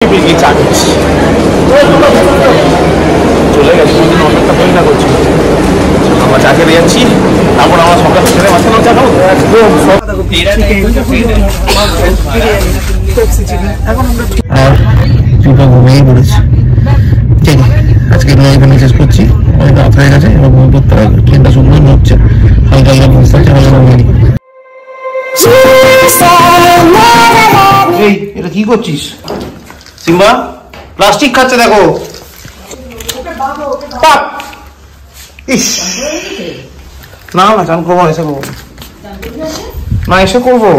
পিঙ্কি চা খাচ্ছি। চলে গেছে কোনদিন অনেকটা পয়সা করছি, আমরা চা খেতে যাচ্ছি। তারপর আমার সকাল ছেলে মাঝখানে চা খাবো একদম আর চুপা ঘুমিয়েই পড়েছে। ঠিক আজকে এখানে শেষ করছি, অনেক রাত হয়ে গেছে, এবার ঘুমিয়ে পড়তে হবে। ট্রেনটা সুন্দর হচ্ছে, হালকা হালকা বুঝতে হচ্ছে, হালকা ঘুমিয়ে। এই এটা কি করছিস সিম্বা? প্লাস্টিক খাচ্ছে দেখো। ইস না না চান করবো, এসে করবো না, এসে করবো।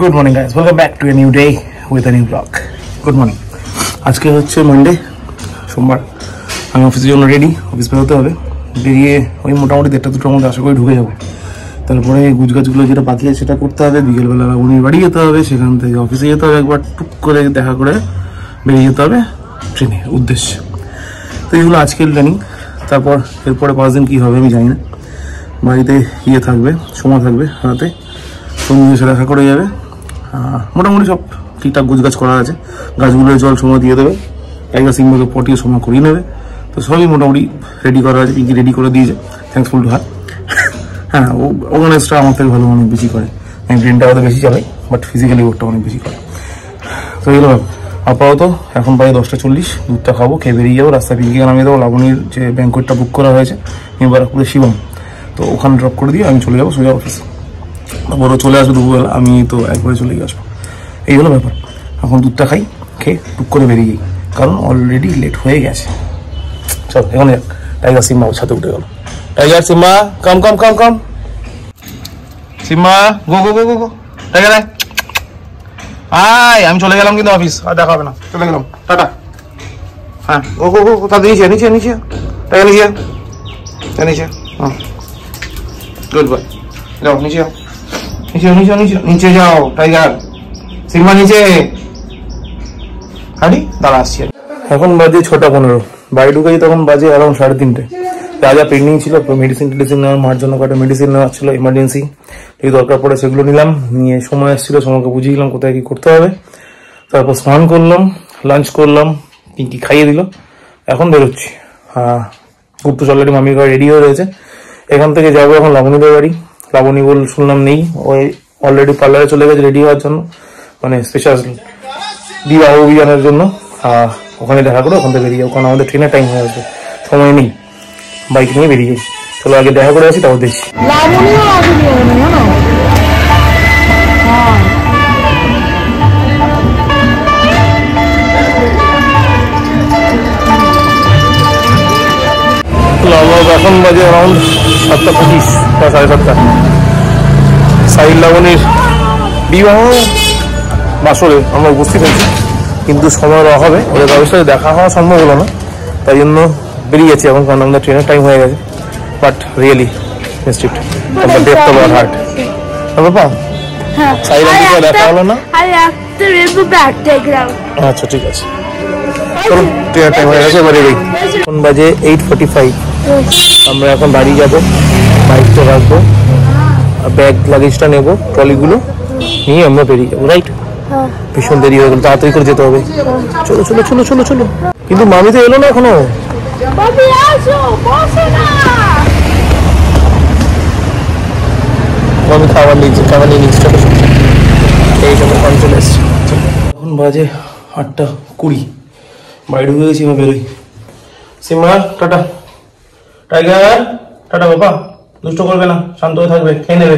Good morning guys, welcome back to a new day with a new blog. Good morning. আজকে হচ্ছে মানডে, সোমবার। আমি অফিসের জন্য রেডি, অফিস বেরোতে হবে। বেরিয়ে ওই মোটামুটি 1:30-2টার মধ্যে আশা করে ঢুকে যাবো। তারপরে গুজগাছগুলো যেটা বাকি আছে সেটা করতে হবে। বিকেলবেলা উনির বাড়ি যেতে হবে, সেখান থেকে অফিসে যেতে হবে, একবার টুক করে দেখা করে বেরিয়ে যেতে হবে ট্রেনের উদ্দেশ্যে। তো এইগুলো আজকের প্ল্যানিং। তারপর এরপরে 5 দিন কী হবে আমি জানি না। বাড়িতে থাকবে, সময় থাকবে রাতে, সন্ধ্যে এসে দেখা করে যাবে। মোটামুটি সব ঠিকঠাক গুজগাছ করা আছে। গাছগুলোর জল সময় দিয়ে দেবে, একটা সিম্বাকে পটিয়ে সময় করিয়ে নেবে। তো সবই মোটামুটি রেডি করা আছে, পিঙ্কি রেডি করে দিয়েছে, থ্যাঙ্কসফুল টু হার। হ্যাঁ, ও অর্গানাইজটা আমার থেকে ভালো অনেক বেশি করে। আমি ব্রেনটা হয়তো বেশি চালাই, বাট ফিজিক্যালি ওরটা অনেক বেশি করে। তো এগুলো আপাতত এখন প্রায় 10:40, দুধটা খাবো, খেয়ে বেরিয়ে যাবো। রাস্তায় পিঙ্কিকে নামিয়ে দেবো। লাবণীর যে ব্যাঙ্কটা বুক করা হয়েছে নিউবারাকপুরে শিবম, তো ওখানে ড্রপ করে দিয়ে আমি চলে যাবো সোজা অফিসে। বড় চলে আসবে দুপুরবেলা, আমি তো একবারে চলে গিয়ে আসবো। এই হলো ব্যাপার। এখন দুধটা খাই, খেয়ে টুক করে বেরিয়ে যাই, কারণ অলরেডি লেট হয়ে গেছে। চল এখন যাক। টাইগার সিম্মা ওর সাথে উঠে গেল। টাইগার সিম্মা কাম কাম কাম কাম। সিম্মা গো গো গো গো গো। টাইগার আয়, আমি চলে গেলাম কিন্তু অফিস, আর দেখা হবে না, চলে গেলাম, টাটা। হ্যাঁ গো গো গো, তাদের নিচে নিচে নিচে, টাইগার নিচে নিচে। হ্যাঁ গুড বয়, যাও নিচে যাও, নিচে নিচে নিচে নিচে যাও টাইগার। সিম্মা নিচে হাঁটি, দাঁড়া আসছি। এখন বাজে 6:15, বাড়ি ঢুকেছি তখন বাজে অ্যারাউন্ড 3:30। যা যা পেন্ডিং ছিল, মেডিসিন নেওয়ার, মার জন্য কটা মেডিসিন নেওয়া ছিল ইমার্জেন্সি, এই দরকার পড়ে সেগুলো নিলাম। নিয়ে সময় আসছিল, সময়কে বুঝিয়ে দিলাম কোথায় কি করতে হবে। তারপর স্নান করলাম, লাঞ্চ করলাম, পিঙ্কি খাইয়ে দিল। এখন বেরোচ্ছি। গুপ্ত অলরেডি মামির ঘরে রেডি হয়ে রয়েছে। এখান থেকে যাবো এখন লাবণীদের বাড়ি। লাবণী বল শুনলাম নেই, ওই অলরেডি পার্লারে চলে গেছে রেডি হওয়ার জন্য, মানে স্পেশাল বিবাহ অভিযানের জন্য। ওখানে দেখা করে ওখান থেকে বেরিয়ে যাবো, কারণ আমাদের ট্রেনের টাইম হয়ে আসবে, সময় নেই, বাইক নিয়ে বেরিয়ে যাই। চলো আগে দেখা করে আসি, তারপর দেখছি। এখন বাজে অ্যারাউন্ড 7:25 বা 7:30। সাহিল লাবণীর বিবাহ বাসরে আমরা উপস্থিত আছি, কিন্তু সময়ের অভাবে ওদের কারোর সাথে দেখা হওয়া সম্ভব হলো না, তাই জন্য বেরিয়ে গেছি এখন, কারণ আমাদের ট্রেনের টাইম হয়ে গেছে। But really missed from the depth of our heart. বাবা সাহিল লাবণীর দেখা হলো না। আচ্ছা ঠিক আছে, চলো ট্রেনের টাইম হয়ে গেছে, এবারে এখন বাজে 8:45। আমরা এখন বাড়ি যাবো, বাইকটা রাখবো, ব্যাগ লাগেজটা নেবো, ট্রলিগুলো নিয়ে আমরা বেরিয়ে যাবো। রাইট, ভীষণ দেরি হয়ে গেল, তাড়াতাড়ি করে যেতে হবে। চলো চলো চলো চলো চলো। কিন্তু মামি তো এলো না এখনো। মামি খাবার নিচ্ছে, খাবার নিয়ে নিচ্ছে, চলো এই সময় ফোন চলে এসছে। এখন বাজে 8:20, বাইরে ঢুকে গেছি, এবার বেরোই। সিম্মা টাটা, টাইগার টাটা। বাবা দুষ্ট করবে না, শান্ত হয়ে থাকবে, খেয়ে নেবে।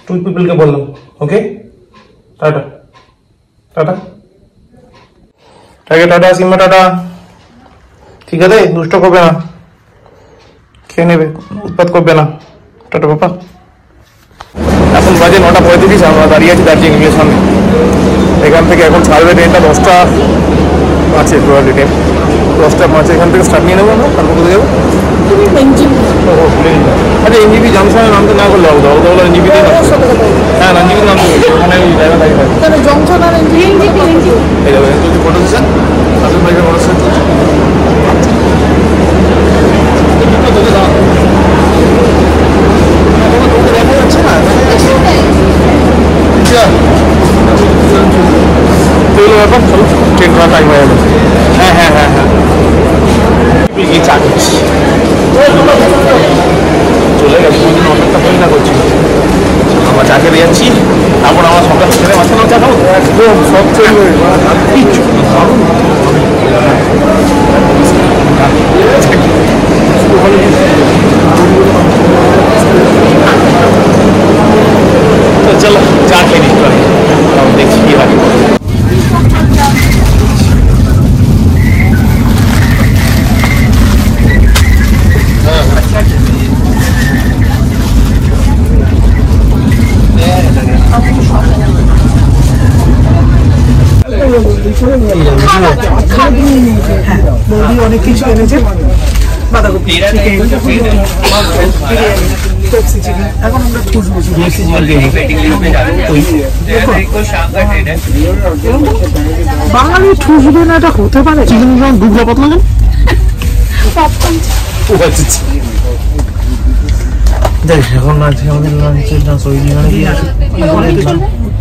টু পিপলকে বললাম, okay tata tata. Tiger tata, সিম্মা টাটা, ঠিক আছে? দুষ্ট করবে না, খেয়ে নেবে, উৎপাত করবে না, টাটা বাবা। এখন বাজে 9:35, আমরা দাঁড়িয়ে আছি দার্জিলিং এর সামনে। এখান থেকে এখন ছাড়বে ট্রেনটা 10টা 5-এ, টোটালি ট্রেন 10টা 5-এ। এখান থেকে স্টার্ট নিয়ে নেবো আমরা, তারপর কোথায় যাবো? আচ্ছা এনজিপি জাংশনে নামতে না করলে হবে, ওগুলো এনজিপিতে নামতে। হ্যাঁ এনজিপিতে নামতে হবে, ওখানে ড্রাইভার থাকে। এই যাবে চলছে ফটো সেশন, আসল বাইকের ফটো সেশন চলছে। দেখা যাচ্ছে না, ব্যাপার, চলো ট্রেন করা টাইম হয়ে গেল। হ্যাঁ হ্যাঁ হ্যাঁ হ্যাঁ গিয়ে চা খাচ্ছি, চলে গেছি কোনদিন অপেক্ষা করি না করছি। আমরা চা খেতে যাচ্ছি, তারপর আমার সকাল ছেড়ে মাঝখানে চা খাবো একদম সব চলবে। তো চলো চা খেয়ে নিতে পারি, দেখছি কি হয়। অনেক কিছু এনেছে, বাঁধাকপি, এখন আমরা বাঙালি ঠুসবে না, এটা হতে পারে? চিকেন দুধ পাতলা কেন? দেখ এখন আছে আমাদের লাঞ্চের না তৈরি, মানে কি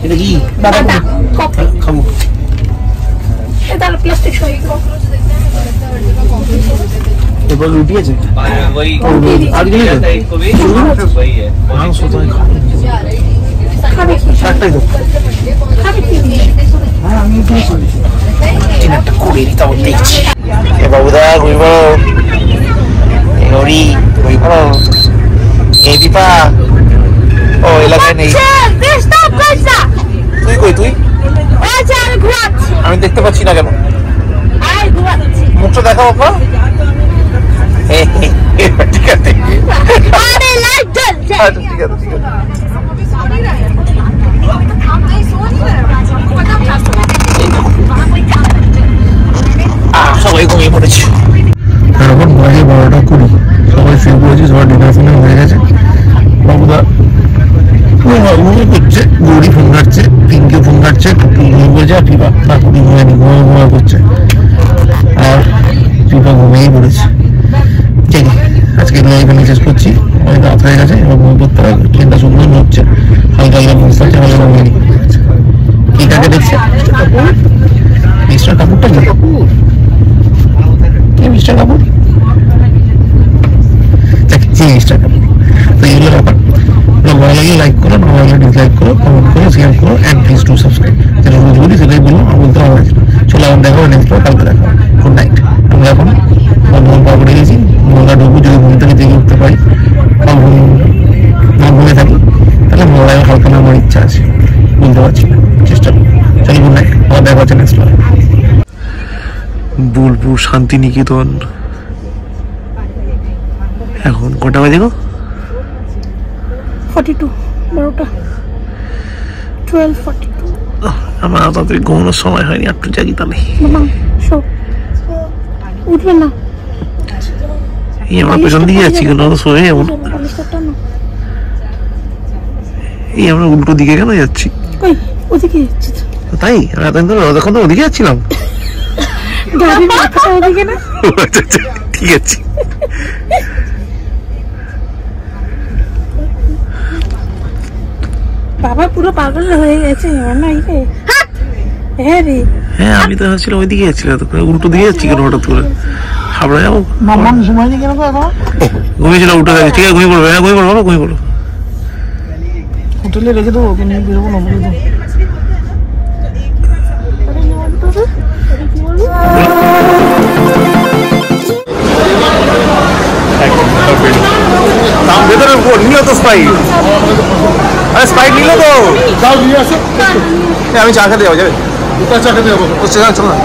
এটা কি খাবো। এবার রুটি আছে, মাংস তো একটাই তো একটা করে দিতে দেখছি। বাবুদা ঘুরি বলো, ঘুরি বলো, এই দীপা ও এলাকায় নেই। তুই কই? তুই আমি দেখতে পাচ্ছি না কেন? মুখটা দেখো বাবা। ঠিক আছে ঠিক আছে ঠিক আছে। সবাই ঘুমিয়ে পড়েছি, এখন বাজে 12:20, সবাই শুয়ে পড়েছি, সবার ডিনার ফিনার হয়ে গেছে। বাবুদা ঘুমিয়ে করছে, গৌরী ফোন ঘাটছে, পিঙ্কি ফোন ঘাটছে, ঘুমিয়ে পড়েছে, আর পিপা না পুটি ঘুমায়নি, ঘুমা করছে, আর পিপা ঘুমিয়েই পড়েছে। ঠিক আছে, আজকে এখানে শেষ করছি, অনেক রাত হয়ে গেছে, এবার ঘুমিয়ে পড়তে হবে। ট্রেনটা সুন্দর হচ্ছে, হালকা হালকা বুঝতে পারছে, হালকা ঘুমিয়ে কি কাকে দেখছে? মিস্টার কাপুরটা কি? Mister Kapoor mister Kapoor. তো এগুলো ব্যাপার, ভালো লাগলে লাইক করো, না ভালো লাগলে ডিসলাইক করো, কমেন্ট করো, শেয়ার করো, অ্যান্ড প্লিজ ডু সাবস্ক্রাইব। যেটা রোজ বলি সেটাই বলো, আমার বলতে ভালো লাগছে। চলো এখন দেখা হবে নেক্সট, কালকে দেখা হবে। Good night. আমরা এখন বর্ধমান পাওয়া করে গেছি, মোলা ঢুকবো, যদি ঘুম থেকে জেগে উঠতে পারি বা না ঘুমে থাকি, তাহলে মোলায় হালকা নামার ইচ্ছা আছে, বলতে পারছি না, চেষ্টা করবো। চলো গুড নাইট, আবার দেখা হচ্ছে নেক্সট। বোলপুর শান্তিনিকেতন, এখন কটা বাজে গো? 42, 12:42। আমার তাড়াতাড়ি ঘুমানোর সময় হয়নি, একটু জাগি তাহলে। উঠবে না, এই আমরা পেছন দিকে যাচ্ছি কেন? শোয়ে এমন, এই আমরা উল্টো দিকে কেন যাচ্ছি? ওদিকে যাচ্ছি তাই এতদিন ধরে যখন তো ওদিকে যাচ্ছিলাম, ঠিক আছে। বাবা পুরো পাগল হয়ে গেছে। হ্যাঁ আমি তো ভাবছিলাম ওইদিকে যাচ্ছিলাম, উল্টো দিকে যাচ্ছি কেন হঠাৎ করে? হাবড়া যাবো, ঘুমায়নি কেন? ঘুমিয়েছিল, উঠে গেছে। ঠিক আছে ঘুমিয়ে পড়বে, হ্যাঁ ঘুমিয়ে পড়বো, বাবা ঘুমিয়ে পড়বো। হোটেলে রেখে দেবো, ওকে নিয়ে বেরোবো না, বলে দেবো। ভেতরে নিল তো স্প্রাইট, আরে স্প্রাইট নিল তো, আমি চা খেতে যাবো, যাবে চা খেতে যাবো, চলো না।